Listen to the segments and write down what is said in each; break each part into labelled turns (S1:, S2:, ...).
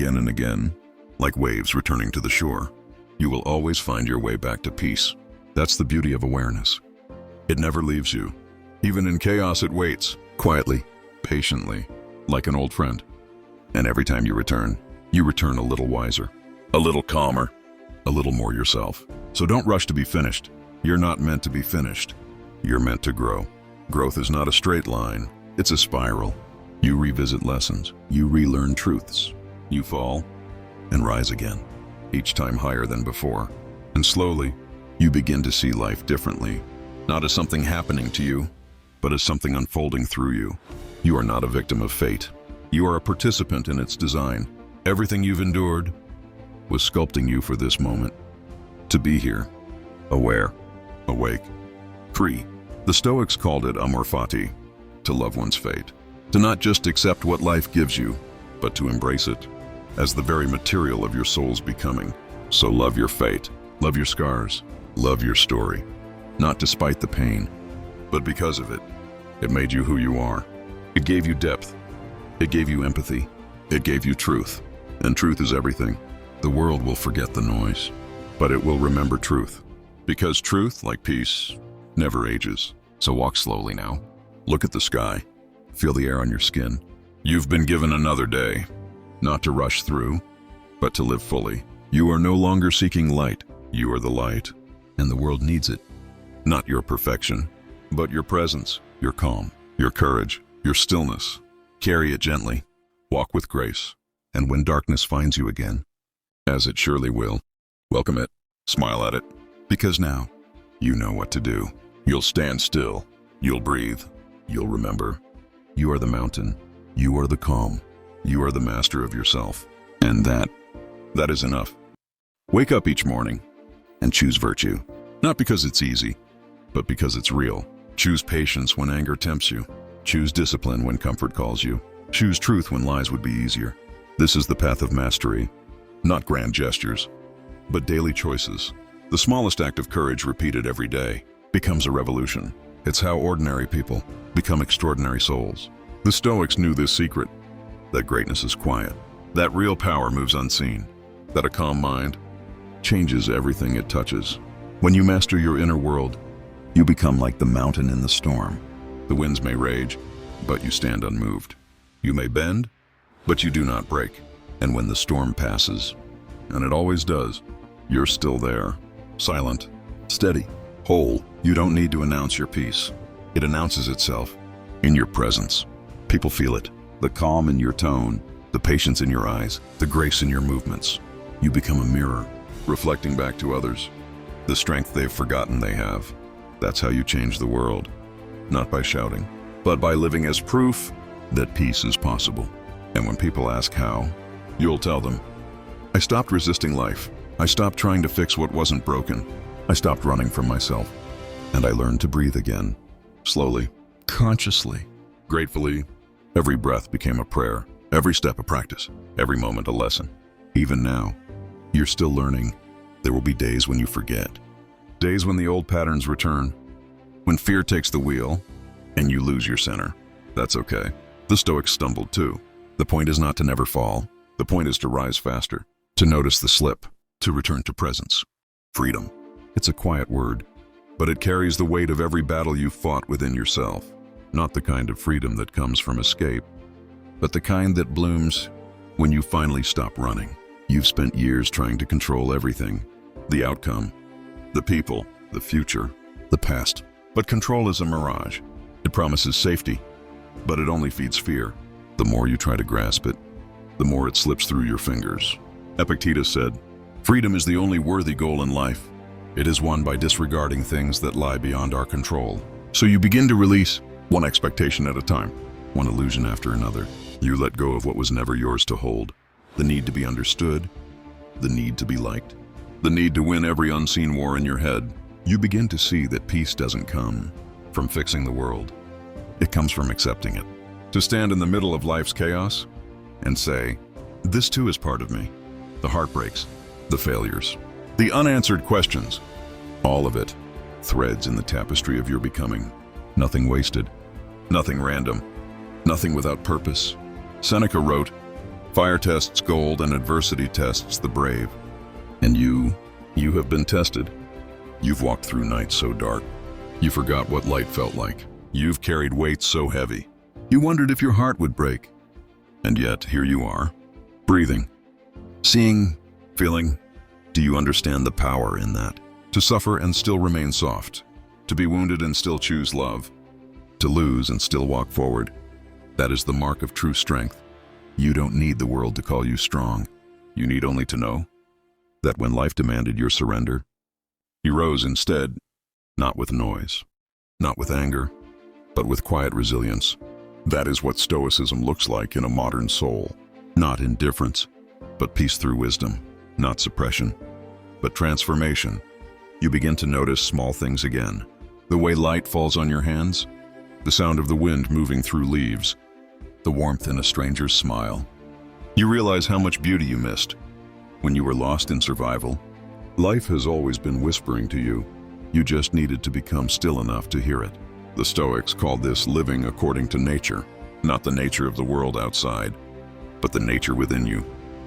S1: again and again, like waves returning to the shore, you will always find your way back to peace. That's the beauty of awareness. It never leaves you. Even in chaos, it waits, quietly, patiently, like an old friend. And every time you return a little wiser, a little calmer, a little more yourself. So don't rush to be finished. You're not meant to be finished. You're meant to grow. Growth is not a straight line. It's a spiral. You revisit lessons. You relearn truths. You fall and rise again, each time higher than before. And slowly, you begin to see life differently, not as something happening to you, but as something unfolding through you. You are not a victim of fate. You are a participant in its design. Everything you've endured was sculpting you for this moment. To be here, aware, awake, free. The Stoics called it amor fati, to love one's fate. To not just accept what life gives you, but to embrace it as the very material of your soul's becoming. So love your fate, love your scars, love your story. Not despite the pain, but because of it. It made you who you are. It gave you depth. It gave you empathy. It gave you truth. And truth is everything. The world will forget the noise, but it will remember truth. Because truth, like peace, never ages. So walk slowly now. Look at the sky. Feel the air on your skin. You've been given another day, not to rush through, but to live fully. You are no longer seeking light. You are the light, and the world needs it. Not your perfection, but your presence, your calm, your courage, your stillness. Carry it gently. Walk with grace. And when darkness finds you again, as it surely will, welcome it, smile at it, because now you know what to do. You'll stand still. You'll breathe. You'll remember. You are the mountain. You are the calm. You are the master of yourself. And that is enough. Wake up each morning and choose virtue. Not because it's easy, but because it's real. Choose patience when anger tempts you. Choose discipline when comfort calls you. Choose truth when lies would be easier. This is the path of mastery. Not grand gestures, but daily choices. The smallest act of courage repeated every day becomes a revolution. It's how ordinary people become extraordinary souls. The Stoics knew this secret, that greatness is quiet, that real power moves unseen, that a calm mind changes everything it touches. When you master your inner world, you become like the mountain in the storm. The winds may rage, but you stand unmoved. You may bend, but you do not break. And when the storm passes, and it always does, you're still there, silent, steady, whole. You don't need to announce your peace. It announces itself in your presence. People feel it, the calm in your tone, the patience in your eyes, the grace in your movements. You become a mirror, reflecting back to others the strength they've forgotten they have. That's how you change the world, not by shouting, but by living as proof that peace is possible. And when people ask how, you'll tell them, I stopped resisting life. I stopped trying to fix what wasn't broken. I stopped running from myself. And I learned to breathe again, slowly, consciously, gratefully. Every breath became a prayer, every step a practice, every moment a lesson. Even now, you're still learning. There will be days when you forget, days when the old patterns return, when fear takes the wheel and you lose your center. That's okay. The Stoics stumbled too. The point is not to never fall. The point is to rise faster, to notice the slip, to return to presence. Freedom. It's a quiet word, but it carries the weight of every battle you've fought within yourself. Not the kind of freedom that comes from escape, but the kind that blooms when you finally stop running. You've spent years trying to control everything, the outcome, the people, the future, the past. But control is a mirage. It promises safety, but it only feeds fear. The more you try to grasp it, the more it slips through your fingers. Epictetus said, freedom is the only worthy goal in life. It is won by disregarding things that lie beyond our control. So you begin to release one expectation at a time, one illusion after another. You let go of what was never yours to hold. The need to be understood, the need to be liked, the need to win every unseen war in your head. You begin to see that peace doesn't come from fixing the world. It comes from accepting it. To stand in the middle of life's chaos and say, this too is part of me. The heartbreaks, the failures, the unanswered questions, all of it, threads in the tapestry of your becoming. Nothing wasted, nothing random, nothing without purpose. Seneca wrote, Fire tests gold and adversity tests the brave. And you have been tested. You've walked through nights so dark. You forgot what light felt like. You've carried weights so heavy. You wondered if your heart would break. And yet, here you are, breathing, seeing, feeling. Do you understand the power in that? To suffer and still remain soft. To be wounded and still choose love. To lose and still walk forward. That is the mark of true strength. You don't need the world to call you strong. You need only to know that when life demanded your surrender, you rose instead, not with noise, not with anger, but with quiet resilience. That is what Stoicism looks like in a modern soul. Not indifference, but peace through wisdom. Not suppression, but transformation. You begin to notice small things again. The way light falls on your hands, the sound of the wind moving through leaves, the warmth in a stranger's smile. You realize how much beauty you missed when you were lost in survival. Life has always been whispering to you. You just needed to become still enough to hear it. The Stoics called this living according to nature, not the nature of the world outside, but the nature within you.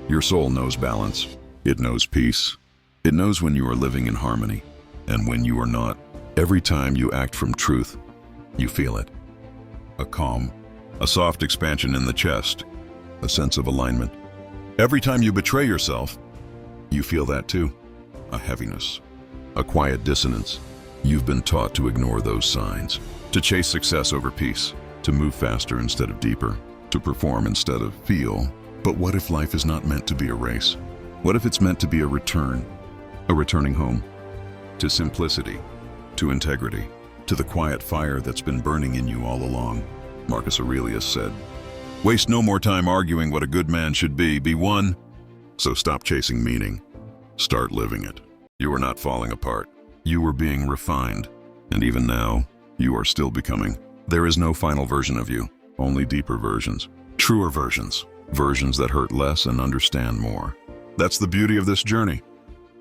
S1: Your soul knows balance. It knows peace. It knows when you are living in harmony and when you are not. Every time you act from truth, you feel it. A calm, a soft expansion in the chest, a sense of alignment. Every time you betray yourself, you feel that too. A heaviness, a quiet dissonance. You've been taught to ignore those signs, to chase success over peace, to move faster instead of deeper, to perform instead of feel. But what if life is not meant to be a race? What if it's meant to be a returning home, to simplicity, to integrity, to the quiet fire that's been burning in you all along? Marcus Aurelius said, "Waste no more time arguing what a good man should be one." So stop chasing meaning. Start living it. You are not falling apart. You are being refined. And even now, you are still becoming. There is no final version of you, only deeper versions, truer versions, versions that hurt less and understand more. That's the beauty of this journey.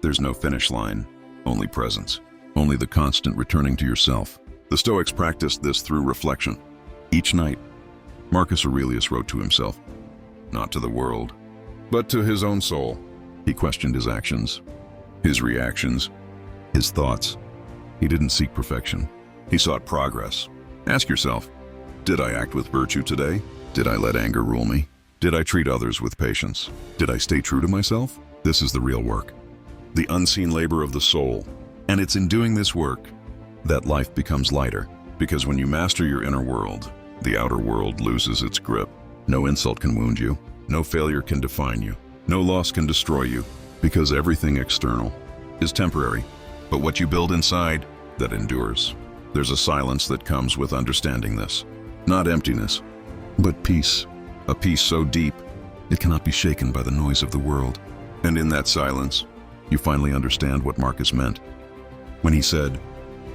S1: There's no finish line, only presence, only the constant returning to yourself. The Stoics practiced this through reflection. Each night, Marcus Aurelius wrote to himself, not to the world, but to his own soul. He questioned his actions, his reactions, his thoughts. He didn't seek perfection. He sought progress. Ask yourself, did I act with virtue today? Did I let anger rule me? Did I treat others with patience? Did I stay true to myself? This is the real work, the unseen labor of the soul. And it's in doing this work that life becomes lighter. Because when you master your inner world, the outer world loses its grip. No insult can wound you. No failure can define you. No loss can destroy you. Because everything external is temporary. But what you build inside, that endures. There's a silence that comes with understanding this. Not emptiness, but peace. A peace so deep, it cannot be shaken by the noise of the world. And in that silence, you finally understand what Marcus meant when he said,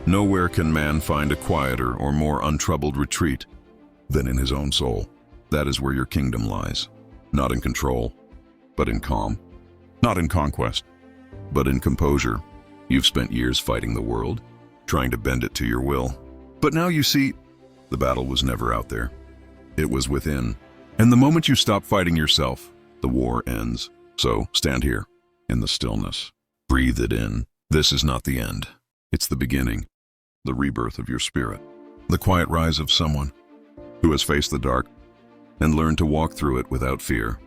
S1: "Nowhere can man find a quieter or more untroubled retreat than in his own soul." That is where your kingdom lies. Not in control, but in calm. Not in conquest, but in composure. You've spent years fighting the world, trying to bend it to your will. But now you see, the battle was never out there. It was within. And the moment you stop fighting yourself, the war ends. So stand here, in the stillness. Breathe it in. This is not the end. It's the beginning, the rebirth of your spirit. The quiet rise of someone who has faced the dark and learned to walk through it without fear.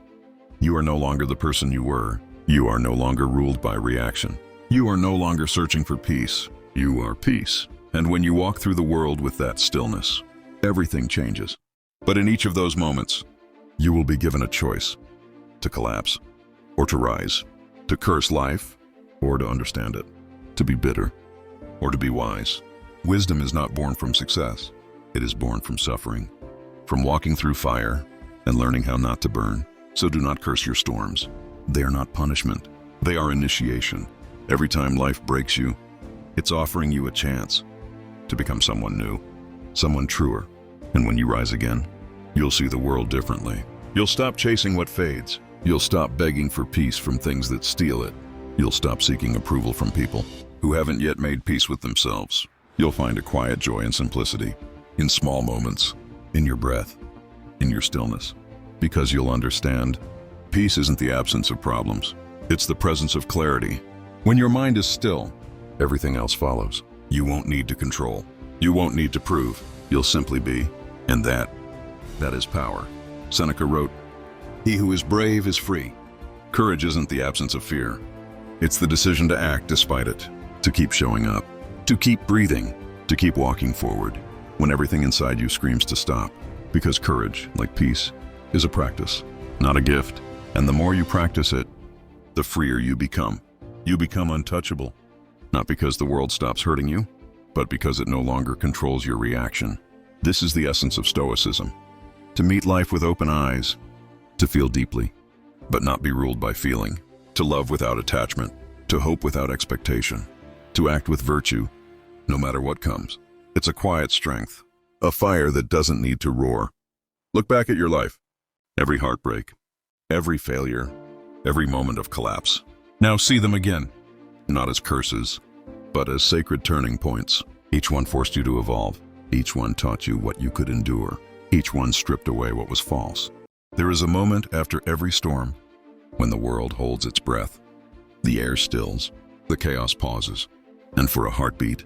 S1: You are no longer the person you were. You are no longer ruled by reaction. You are no longer searching for peace. You are peace. And when you walk through the world with that stillness, everything changes. But in each of those moments, you will be given a choice to collapse or to rise, to curse life or to understand it, to be bitter or to be wise. Wisdom is not born from success. It is born from suffering, from walking through fire and learning how not to burn. So do not curse your storms. They are not punishment. They are initiation. Every time life breaks you, it's offering you a chance to become someone new, someone truer. And when you rise again, you'll see the world differently. You'll stop chasing what fades. You'll stop begging for peace from things that steal it. You'll stop seeking approval from people who haven't yet made peace with themselves. You'll find a quiet joy and simplicity in small moments, in your breath, in your stillness, because you'll understand peace isn't the absence of problems. It's the presence of clarity. When your mind is still, everything else follows. You won't need to control. You won't need to prove. You'll simply be. And that is power. Seneca wrote, "He who is brave is free." Courage isn't the absence of fear. It's the decision to act despite it, to keep showing up, to keep breathing, to keep walking forward when everything inside you screams to stop. Because courage, like peace, is a practice, not a gift. And the more you practice it, the freer you become. You become untouchable, not because the world stops hurting you, but because it no longer controls your reaction. This is the essence of Stoicism: to meet life with open eyes, to feel deeply, but not be ruled by feeling, to love without attachment, to hope without expectation, to act with virtue, no matter what comes. It's a quiet strength, a fire that doesn't need to roar. Look back at your life. Every heartbreak, every failure, every moment of collapse. Now see them again, not as curses, but as sacred turning points. Each one forced you to evolve. Each one taught you what you could endure. Each one stripped away what was false. There is a moment after every storm when the world holds its breath. The air stills, the chaos pauses, and for a heartbeat,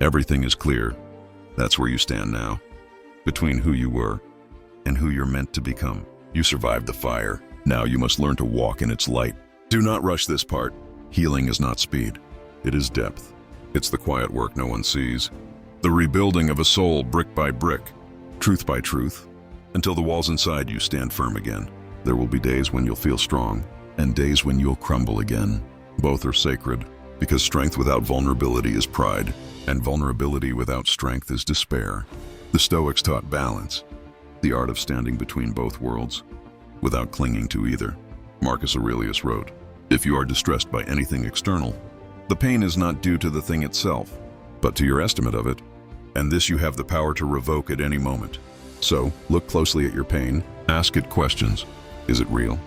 S1: everything is clear. That's where you stand now, between who you were and who you're meant to become. You survived the fire. Now you must learn to walk in its light. Do not rush this part. Healing is not speed. It is depth. It's the quiet work no one sees. The rebuilding of a soul brick by brick, truth by truth, until the walls inside you stand firm again. There will be days when you'll feel strong, and days when you'll crumble again. Both are sacred, because strength without vulnerability is pride, and vulnerability without strength is despair. The Stoics taught balance, the art of standing between both worlds, without clinging to either. Marcus Aurelius wrote, "If you are distressed by anything external, the pain is not due to the thing itself, but to your estimate of it, and this you have the power to revoke at any moment. So, look closely at your pain, ask it questions. Is it real?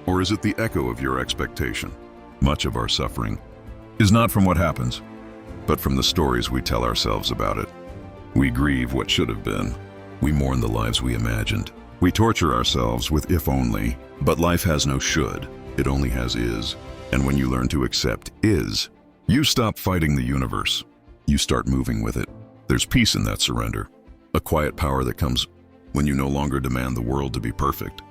S1: Or is it the echo of your expectation?" Much of our suffering is not from what happens, but from the stories we tell ourselves about it. We grieve what should have been. We mourn the lives we imagined. We torture ourselves with if only, but life has no should. It only has is. And when you learn to accept is, you stop fighting the universe. You start moving with it. There's peace in that surrender, a quiet power that comes when you no longer demand the world to be perfect,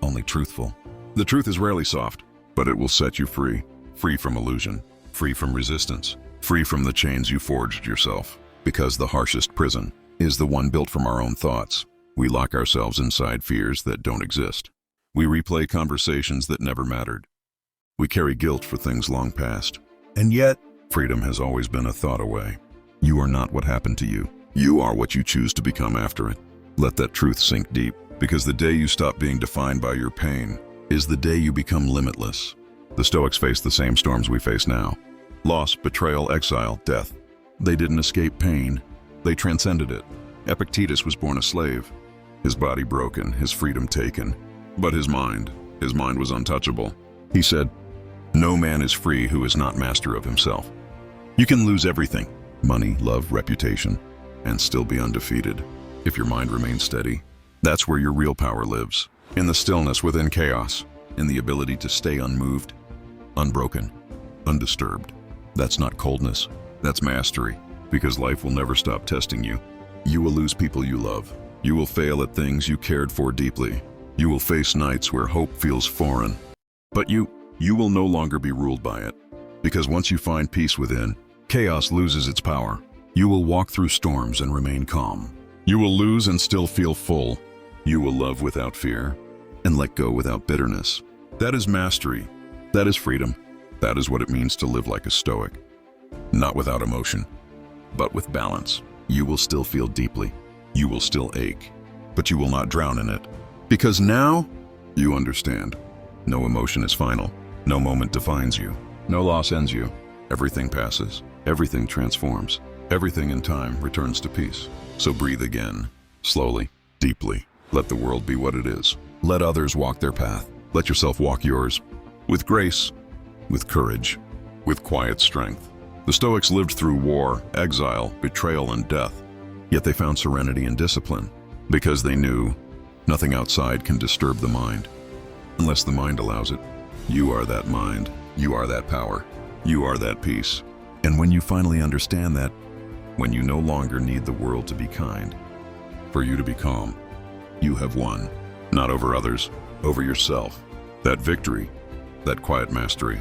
S1: only truthful. The truth is rarely soft, but it will set you free, free from illusion, free from resistance, free from the chains you forged yourself. Because the harshest prison is the one built from our own thoughts. We lock ourselves inside fears that don't exist. We replay conversations that never mattered. We carry guilt for things long past. And yet, freedom has always been a thought away. You are not what happened to you. You are what you choose to become after it. Let that truth sink deep, because the day you stop being defined by your pain is the day you become limitless. The Stoics faced the same storms we face now. Loss, betrayal, exile, death. They didn't escape pain. They transcended it. Epictetus was born a slave. His body broken, his freedom taken. But his mind was untouchable. He said, "No man is free who is not master of himself." You can lose everything, money, love, reputation, and still be undefeated. If your mind remains steady, that's where your real power lives. In the stillness within chaos, in the ability to stay unmoved, unbroken, undisturbed. That's not coldness, that's mastery, because life will never stop testing you. You will lose people you love. You will fail at things you cared for deeply. You will face nights where hope feels foreign. But you will no longer be ruled by it, because once you find peace within, chaos loses its power. You will walk through storms and remain calm. You will lose and still feel full. You will love without fear and let go without bitterness. That is mastery. That is freedom. That is what it means to live like a Stoic. Not without emotion, but with balance. You will still feel deeply. You will still ache, but you will not drown in it. Because now you understand. No emotion is final. No moment defines you. No loss ends you. Everything passes. Everything transforms. Everything in time returns to peace. So breathe again, slowly, deeply. Let the world be what it is. Let others walk their path. Let yourself walk yours. With grace, with courage, with quiet strength. The Stoics lived through war, exile, betrayal, and death. Yet they found serenity and discipline, because they knew nothing outside can disturb the mind. unless the mind allows it. You are that mind. You are that power. You are that peace. And when you finally understand that, when you no longer need the world to be kind, for you to be calm, you have won, not over others, over yourself. That victory, that quiet mastery,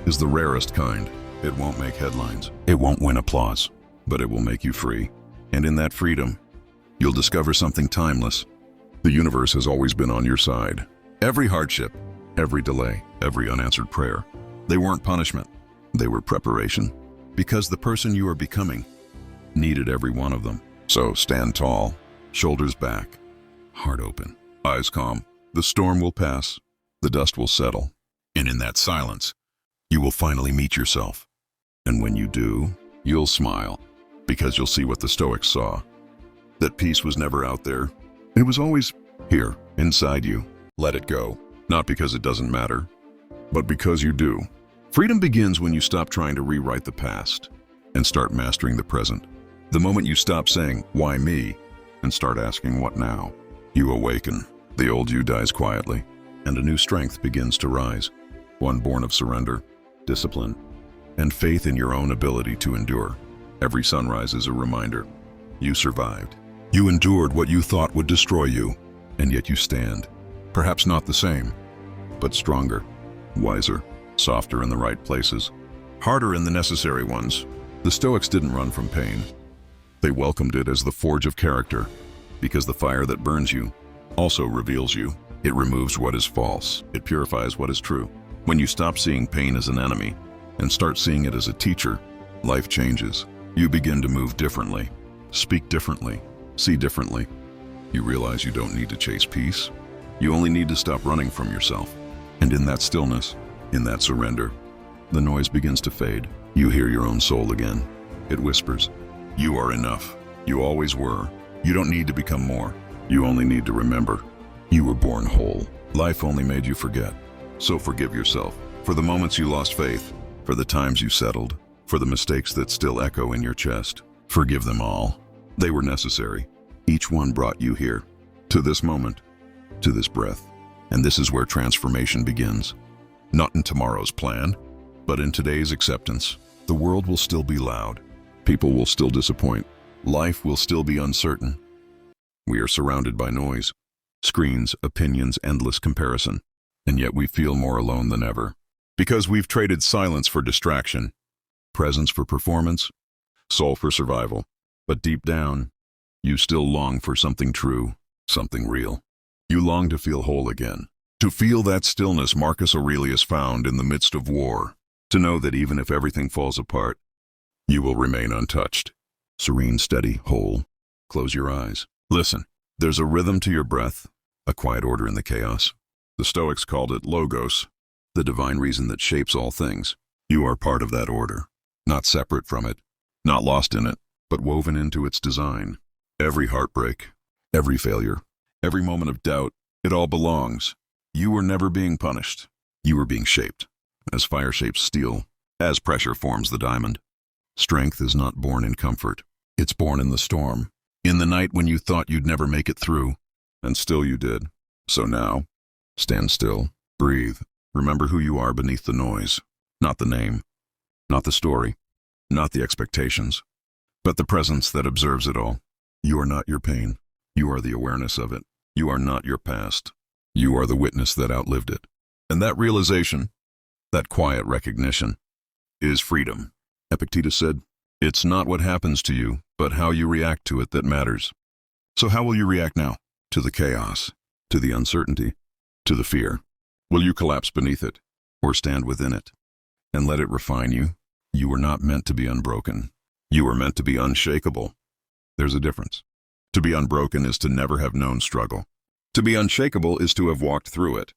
S1: is the rarest kind. It won't make headlines. It won't win applause, but it will make you free. And in that freedom, you'll discover something timeless. The universe has always been on your side. Every hardship, every delay, every unanswered prayer, they weren't punishment. They were preparation. Because the person you are becoming needed every one of them. So stand tall, shoulders back, heart open, eyes calm. The storm will pass, the dust will settle, and in that silence, you will finally meet yourself. And when you do, you'll smile, because you'll see what the Stoics saw. That peace was never out there. It was always here, inside you. Let it go, not because it doesn't matter, but because you do. Freedom begins when you stop trying to rewrite the past and start mastering the present. The moment you stop saying, "Why me?" and start asking, "What now?" you awaken. The old you dies quietly, and a new strength begins to rise. One born of surrender, discipline, and faith in your own ability to endure. Every sunrise is a reminder. You survived. You endured what you thought would destroy you, and yet you stand. Perhaps not the same, but stronger, wiser, softer in the right places, harder in the necessary ones. The Stoics didn't run from pain. They welcomed it as the forge of character, because the fire that burns you also reveals you. It removes what is false. It purifies what is true. When you stop seeing pain as an enemy and start seeing it as a teacher, life changes. You begin to move differently, speak differently, see differently. You realize you don't need to chase peace. You only need to stop running from yourself. And in that stillness, in that surrender, the noise begins to fade. You hear your own soul again. It whispers, "You are enough. You always were. You don't need to become more. You only need to remember. You were born whole. Life only made you forget. So forgive yourself for the moments you lost faith, for the times you settled, for the mistakes that still echo in your chest. Forgive them all. They were necessary. Each one brought you here, to this moment, to this breath. And this is where transformation begins. Not in tomorrow's plan, but in today's acceptance. The world will still be loud. People will still disappoint. Life will still be uncertain. We are surrounded by noise, screens, opinions, endless comparison. And yet we feel more alone than ever. Because we've traded silence for distraction, presence for performance, soul for survival. But deep down, you still long for something true, something real. You long to feel whole again. To feel that stillness Marcus Aurelius found in the midst of war. To know that even if everything falls apart, you will remain untouched. Serene, steady, whole. Close your eyes. Listen, there's a rhythm to your breath, a quiet order in the chaos. The Stoics called it logos, the divine reason that shapes all things. You are part of that order, not separate from it, not lost in it, but woven into its design. Every heartbreak, every failure, every moment of doubt, it all belongs. You were never being punished. You were being shaped, as fire shapes steel, as pressure forms the diamond. Strength is not born in comfort. It's born in the storm, in the night when you thought you'd never make it through, and still you did. So now, stand still, breathe, remember who you are beneath the noise. Not the name, not the story, not the expectations, but the presence that observes it all. You are not your pain. You are the awareness of it. You are not your past. You are the witness that outlived it. And that realization, that quiet recognition, is freedom. Epictetus said, "It's not what happens to you, but how you react to it that matters." So how will you react now? To the chaos, to the uncertainty, to the fear? Will you collapse beneath it, or stand within it, and let it refine you? You were not meant to be unbroken. You were meant to be unshakable. There's a difference. To be unbroken is to never have known struggle. To be unshakable is to have walked through it,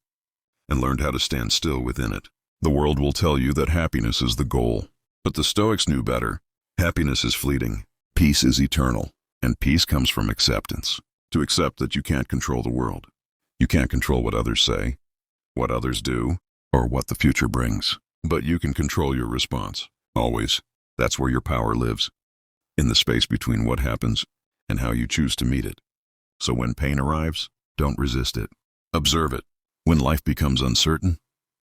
S1: and learned how to stand still within it. The world will tell you that happiness is the goal, but the Stoics knew better. Happiness is fleeting. Peace is eternal, and peace comes from acceptance. To accept that you can't control the world. You can't control what others say, what others do, or what the future brings. But you can control your response. Always. That's where your power lives. In the space between what happens and how you choose to meet it. So when pain arrives, don't resist it. Observe it. When life becomes uncertain,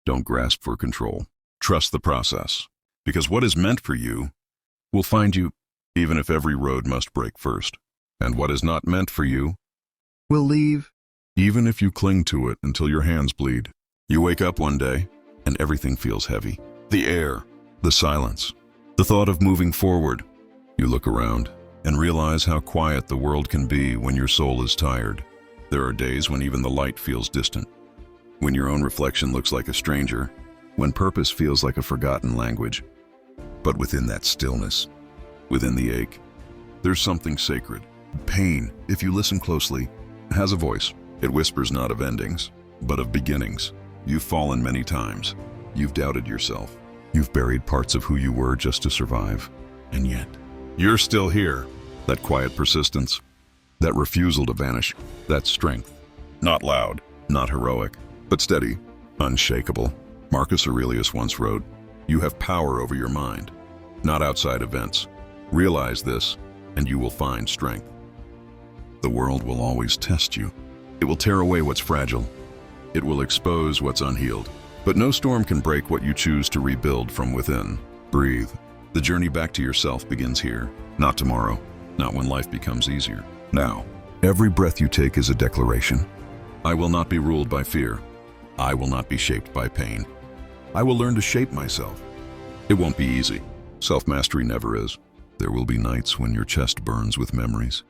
S1: don't grasp for control. Trust the process, because what is meant for you will find you, even if every road must break first. And what is not meant for you will leave, even if you cling to it until your hands bleed. You wake up one day, and everything feels heavy. The air, the silence, the thought of moving forward. You look around and realize how quiet the world can be when your soul is tired. There are days when even the light feels distant, when your own reflection looks like a stranger, when purpose feels like a forgotten language. But within that stillness, within the ache, there's something sacred. Pain, if you listen closely, has a voice. It whispers not of endings, but of beginnings. You've fallen many times. You've doubted yourself. You've buried parts of who you were just to survive. And yet, you're still here. That quiet persistence, that refusal to vanish, that strength. Not loud, not heroic, but steady, unshakable. Marcus Aurelius once wrote, "You have power over your mind, not outside events. Realize this, and you will find strength." The world will always test you. It will tear away what's fragile. It will expose what's unhealed. But no storm can break what you choose to rebuild from within. Breathe. The journey back to yourself begins here, not tomorrow, not when life becomes easier. Now, every breath you take is a declaration. I will not be ruled by fear. I will not be shaped by pain. I will learn to shape myself. It won't be easy. Self-mastery never is. There will be nights when your chest burns with memories,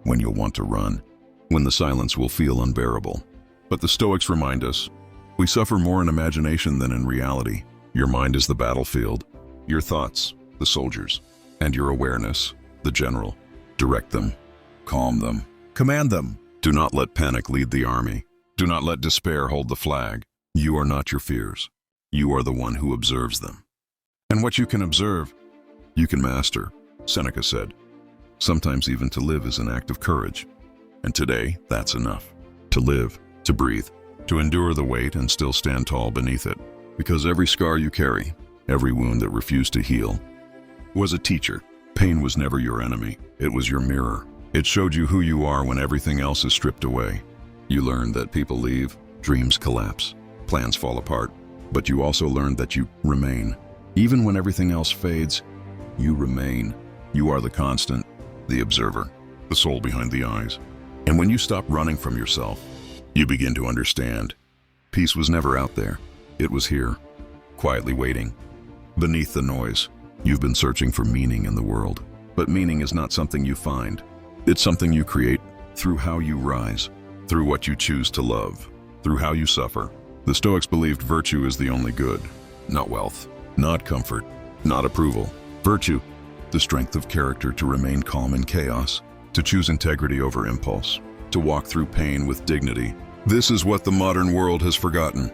S1: when you'll want to run, when the silence will feel unbearable. But the Stoics remind us, we suffer more in imagination than in reality. Your mind is the battlefield, your thoughts, the soldiers, and your awareness, the general. Direct them, calm them, command them. Do not let panic lead the army. Do not let despair hold the flag. You are not your fears. You are the one who observes them. And what you can observe, you can master, Seneca said. Sometimes even to live is an act of courage. And today, that's enough. To live, to breathe, to endure the weight and still stand tall beneath it. Because every scar you carry, every wound that refused to heal, was a teacher. Pain was never your enemy. It was your mirror. It showed you who you are when everything else is stripped away. You learned that people leave, dreams collapse, plans fall apart. But you also learned that you remain. Even when everything else fades, you remain. You are the constant, the observer, the soul behind the eyes. And when you stop running from yourself, you begin to understand. Peace was never out there. It was here, quietly waiting. Beneath the noise, you've been searching for meaning in the world. But meaning is not something you find. It's something you create through how you rise, through what you choose to love, through how you suffer. The Stoics believed virtue is the only good, not wealth, not comfort, not approval. Virtue, the strength of character to remain calm in chaos, to choose integrity over impulse, to walk through pain with dignity. This is what the modern world has forgotten.